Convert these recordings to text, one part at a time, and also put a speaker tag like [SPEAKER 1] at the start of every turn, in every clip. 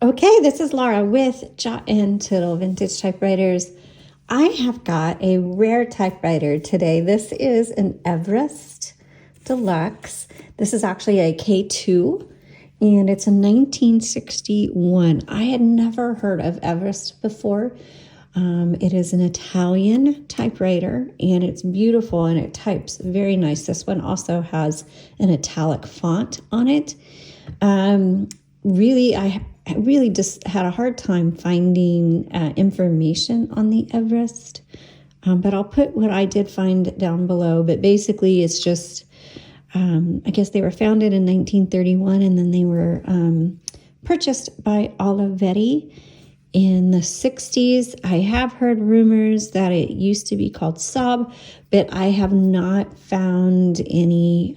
[SPEAKER 1] Okay, this is Laura with Jot and Tittle Vintage Typewriters. I have got a rare typewriter today. This is an Everest Deluxe. This is actually a K2 and it's a 1961. I had never heard of Everest before. It is an Italian typewriter and it's beautiful and it types very nice. This one also has an ITALIC font on it. I really just had a hard time finding information on the Everest, but I'll put what I did find down below. But basically, it's just, I guess they were founded in 1931, and then they were purchased by Olivetti in the 60s. I have heard rumors that it used to be called Saab, but I have not found any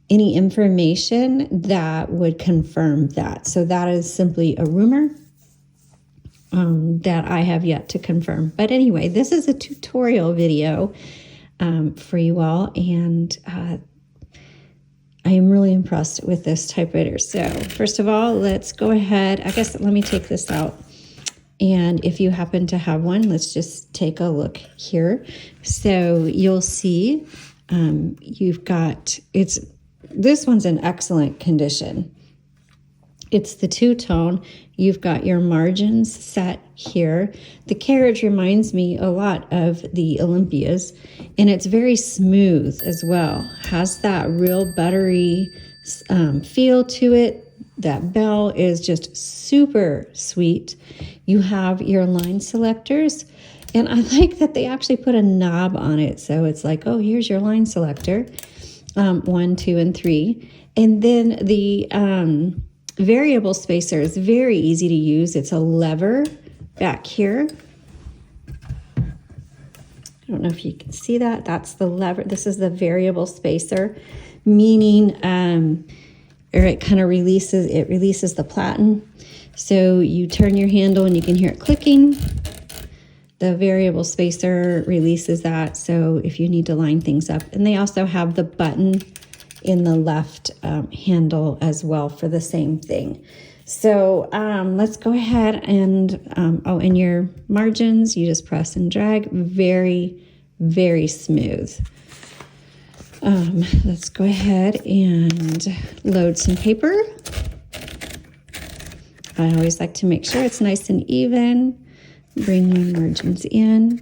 [SPEAKER 1] information that would confirm that. So that is simply a rumor that I have yet to confirm. But anyway, this is a tutorial video for you all, and I am really impressed with this typewriter. So first of all, let's go ahead. I guess let me take this out. And if you happen to have one, let's just take a look here. So you'll see you've got, this one's in excellent condition. It's the two-tone. You've got your margins set here. The carriage reminds me a lot of the Olympias, and it's very smooth as well. Has that real buttery feel to it. That bell is just super sweet. You have your line selectors, and I like that they actually put a knob on it. So it's like, oh, here's your line selector. 1, 2, and 3. And then the variable spacer is very easy to use. It's a lever back here. I don't know if you can see that. That's the lever. This is the variable spacer, meaning or it kind of releases the platen. So you turn your handle and you can hear it clicking. The variable spacer releases that, so if you need to line things up. And they also have the button in the left handle as well for the same thing. So let's go ahead and, in your margins, you just press and drag. Very, very smooth. Let's go ahead and load some paper. I always like to make sure it's nice and even. Bring my margins in.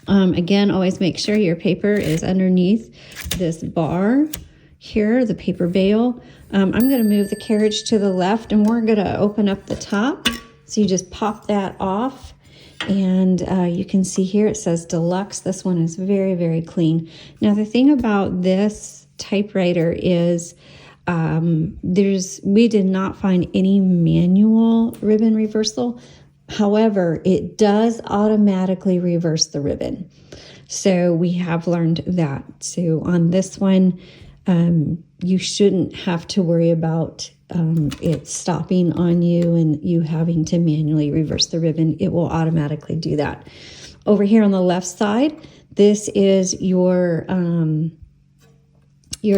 [SPEAKER 1] Again, always make sure your paper is underneath this bar here, the paper bail. I'm going to move the carriage to the left, and we're going to open up the top. So you just pop that off, and you can see here it says Deluxe. This one is very, very clean. Now, the thing about this typewriter is we did not find any manual ribbon reversal. However, it does automatically reverse the ribbon. So we have learned that. So on this one, you shouldn't have to worry about it stopping on you and you having to manually reverse the ribbon. It will automatically do that. Over here on the left side, this is your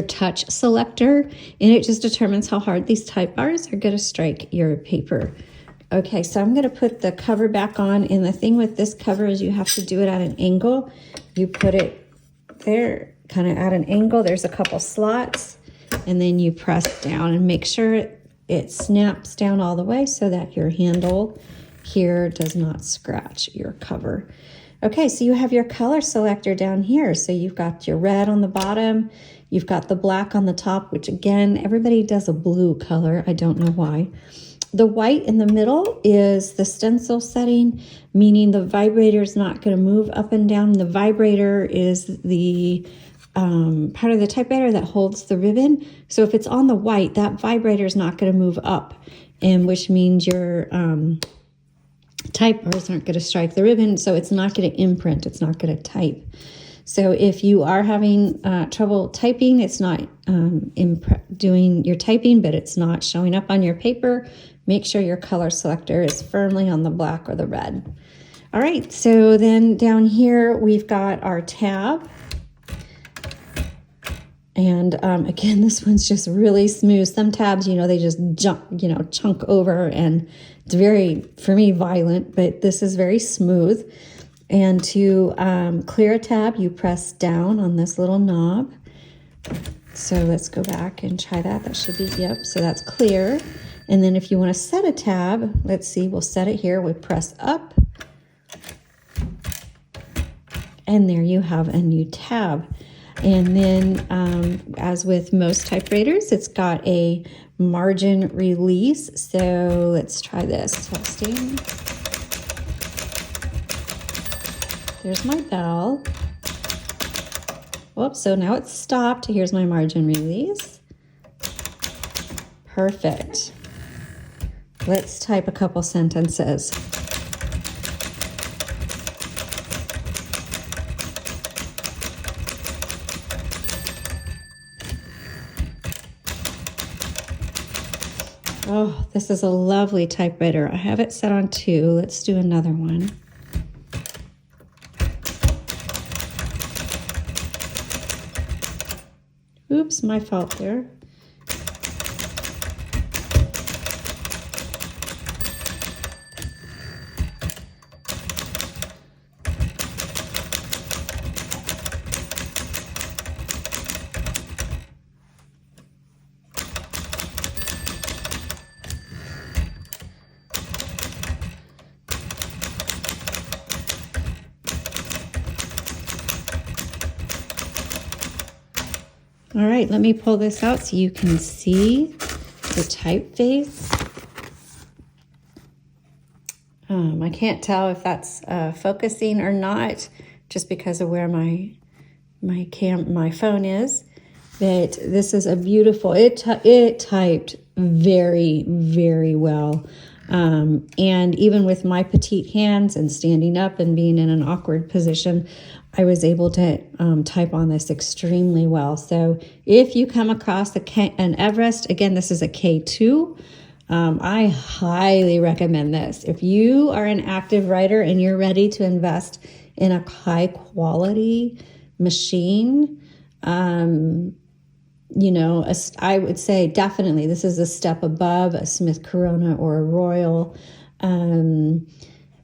[SPEAKER 1] touch selector, and it just determines how hard these type bars are going to strike your paper. Okay, so I'm going to put the cover back on, and the thing with this cover is you have to do it at an angle. You put it there, kind of at an angle. There's a couple slots, and then you press down and make sure it snaps down all the way so that your handle here does not scratch your cover. Okay, so you have your color selector down here. So you've got your red on the bottom, you've got the black on the top, which again, everybody does a blue color. I don't know why. The white in the middle is the stencil setting, meaning the vibrator is not going to move up and down. The vibrator is the part of the typewriter that holds the ribbon. So if it's on the white, that vibrator is not going to move up, and which means your type bars aren't going to strike the ribbon, so it's not going to imprint. It's not going to type. So if you are having trouble typing, it's not doing your typing, but it's not showing up on your paper, make sure your color selector is firmly on the black or the red. All right, so then down here we've got our tab. And again, this one's just really smooth. Some tabs, they just chunk over, and it's very, for me, violent, but this is very smooth. And to clear a tab, you press down on this little knob. So let's go back and try that. That should be, yep, so that's clear. And then if you want to set a tab, let's see, we'll set it here. We press up. And there you have a new tab. And then, as with most typewriters, it's got a margin release. So let's try this. Testing. There's my bell. Whoops, so now it's stopped. Here's my margin release. Perfect. Let's type a couple sentences. Oh, this is a lovely typewriter. I have it set on 2. Let's do another one. Oops, my fault there. All right, let me pull this out so you can see the typeface. I can't tell if that's focusing or not, just because of where my phone is. But this is a beautiful. It typed very, very well. And even with my petite hands and standing up and being in an awkward position, I was able to type on this extremely well. So if you come across an Everest, again, this is a K2, I highly recommend this. If you are an active writer and you're ready to invest in a high quality machine, I would say definitely this is a step above a Smith Corona or a Royal.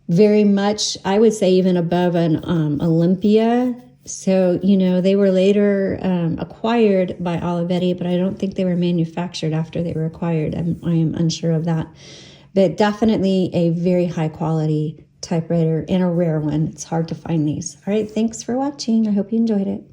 [SPEAKER 1] Very much, I would say, even above an Olympia. So, they were later acquired by Olivetti, but I don't think they were manufactured after they were acquired. I am unsure of that. But definitely a very high quality typewriter and a rare one. It's hard to find these. All right, thanks for watching. I hope you enjoyed it.